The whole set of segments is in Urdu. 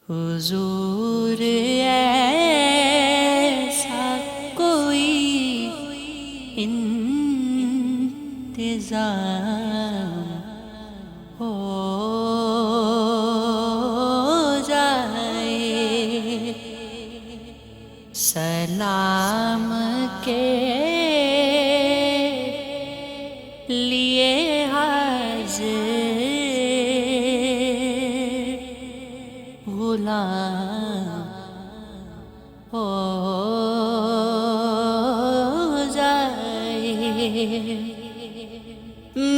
حضور ایسا کوئی انتظام ہو جائے، سلام کے لیے حاضر غلام ہو جائے۔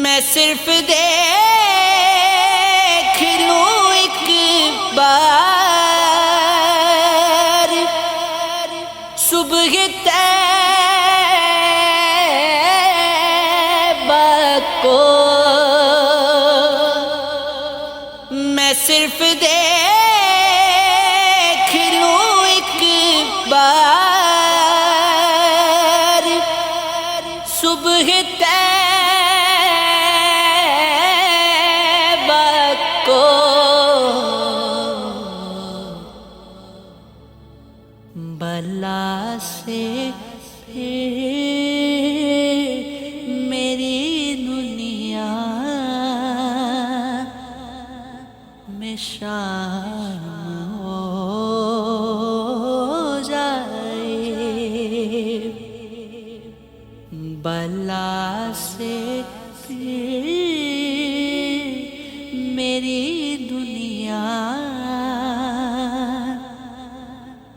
میں صرف دیکھ لوں ایک بار صبح طیبہ کو، میں صرف دیکھ لوں ایک بار صبح طیبہ کو، بلا سے میری دنیا میں شام ہو جائے، بلا سے میری دنیا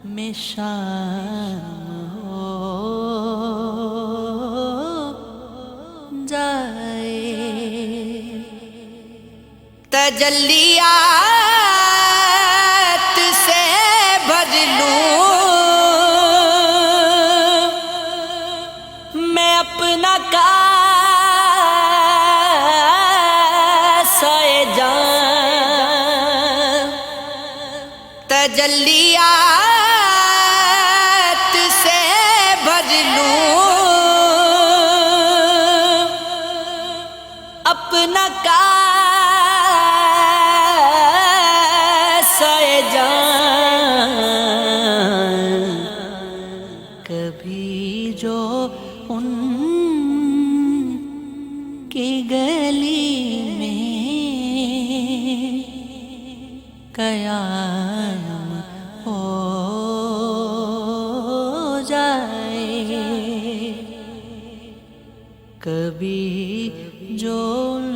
میں شام ہو جائے۔ تجلیات سے بھر لوں میں اپنا کاسۂ جان، تجلیات سے بھر لوں اپنا کاسۂ جان، کبھی جو ان کی گلی میں قیام ہو جائے، کبھی جو ان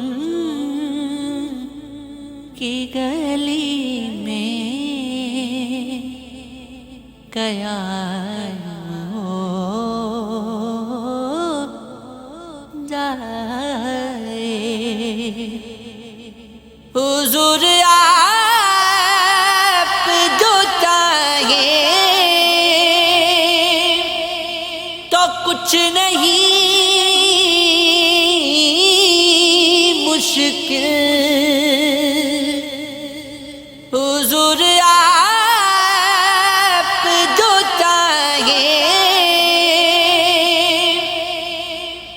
کی گلی میں قیام ہو جائے۔ حضور آپ جو چاہیں تو کچھ نہیں مشکل، حضور آپ جو چاہیں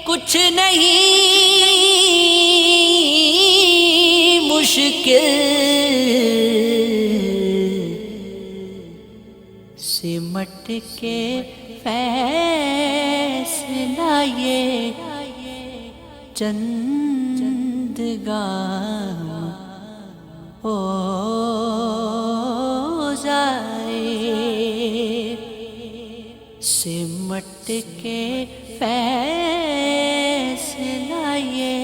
کچھ نہیں مشکل، سمٹ کے فیصلہ یہ چند گام ہو جائے، سمٹ کے فیصلہ یہ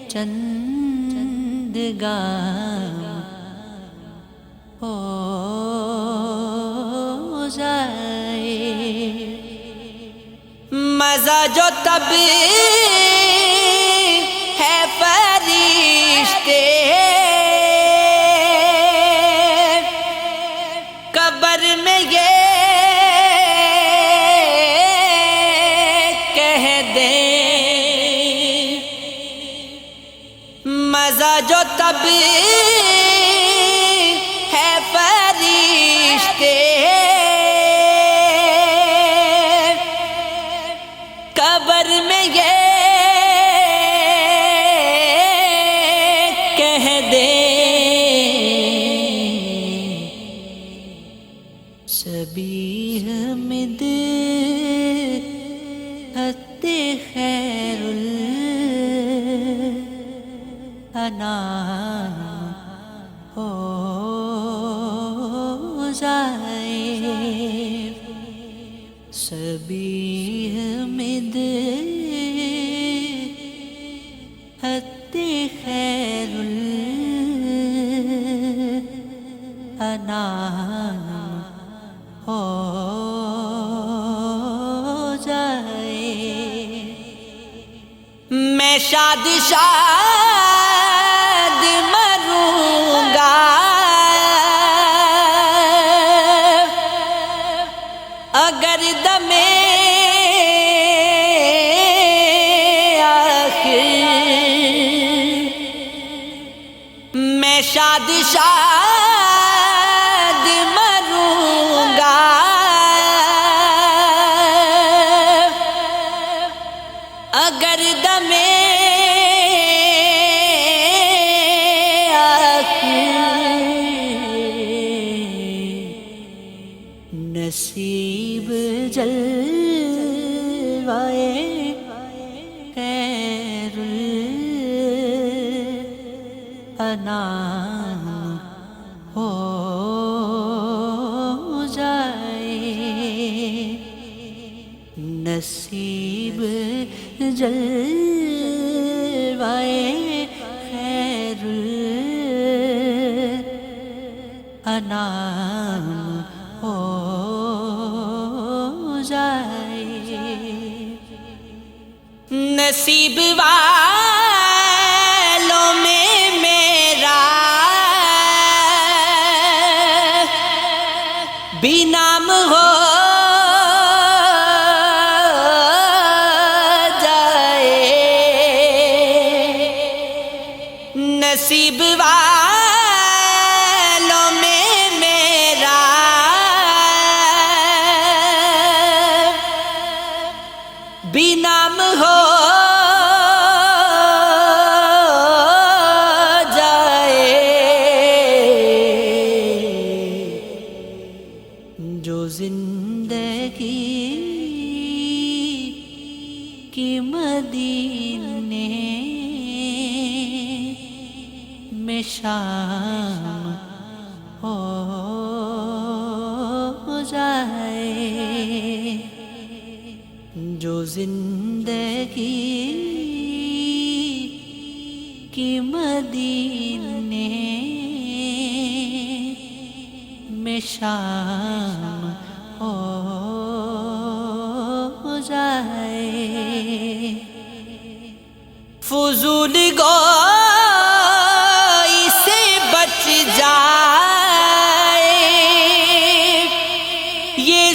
چند گام ہو جائے۔ مزہ جو تب ہے فرشتے قبر میں یہ کہہ دیں، مزہ جو تب ہے فرشتے قبر میں یہ کہہ دیں، انعام ہو جائے سبیح مد حد خیر الانام ہو جائے میں شاد شاد مروں گا اگر دمے میں شاد شاد مروں گا اگر دمے نصیب جلوائے خیر الانام ہو جائے نصیب جلوائے خیر الانام ہو جائے نصیب والوں میں میرا بھی نام ہو جائے نصیب والوں میں میرا بھی نام ہو جائے جو زندگی کی مدینے میں شام ہو جائے جو زندگی کی مدینے میں شام ہو جائے فضول گوئی سے بچ جائے یہ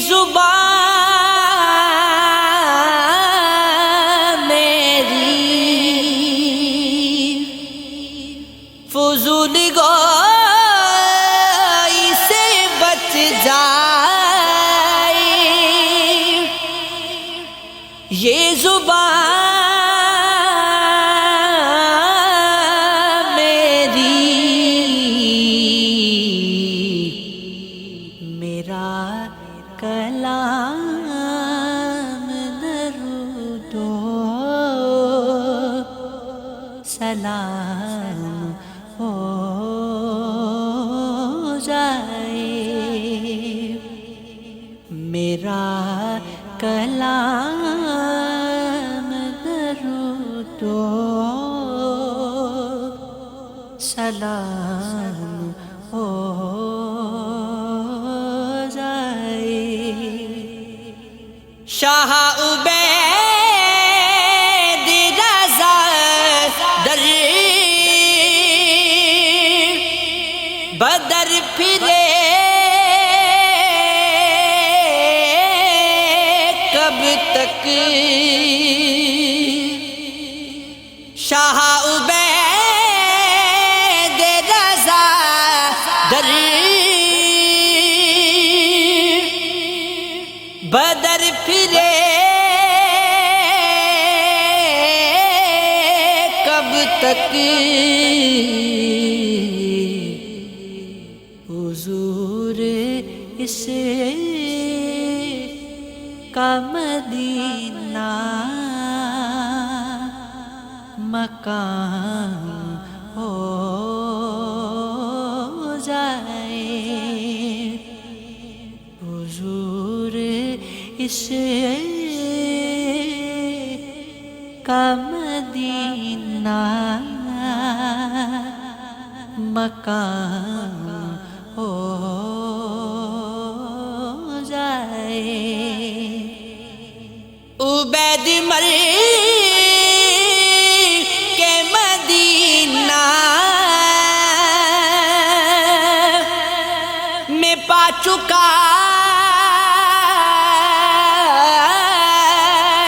زبان میری فضول گوئی سے بچ جائے یہ زبان میری میرا کلام درود و سلام ہو جائے میرا کلام درود و سلام ہو جائے شاہ عبید رضا در بدر پھرے کب تک شاہ عبید رضا در بدر پھرے کب تک حضور اس کا مدینہ مقام ہو جائے حضور اس کا مدینہ مقام ہو جائے عبید مر کے مدینہ میں پا چکا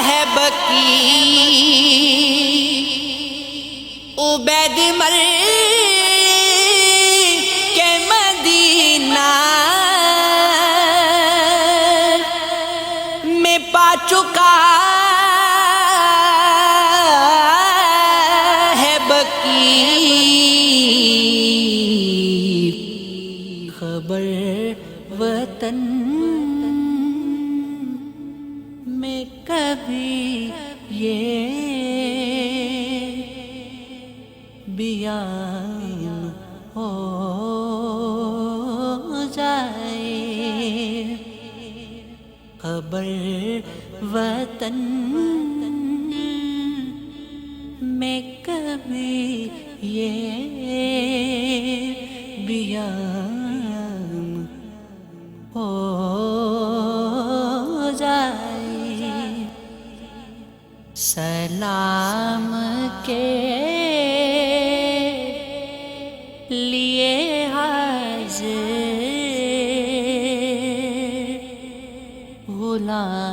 ہے بکی عبید مر کے مدینہ میں پا چکا ہے بکی خبر وطن میں کبھی یہ بیان ہو جائے خبر وطن میں کبھی یہ بیان ہو جائے سلام کے لیے حاضر غلام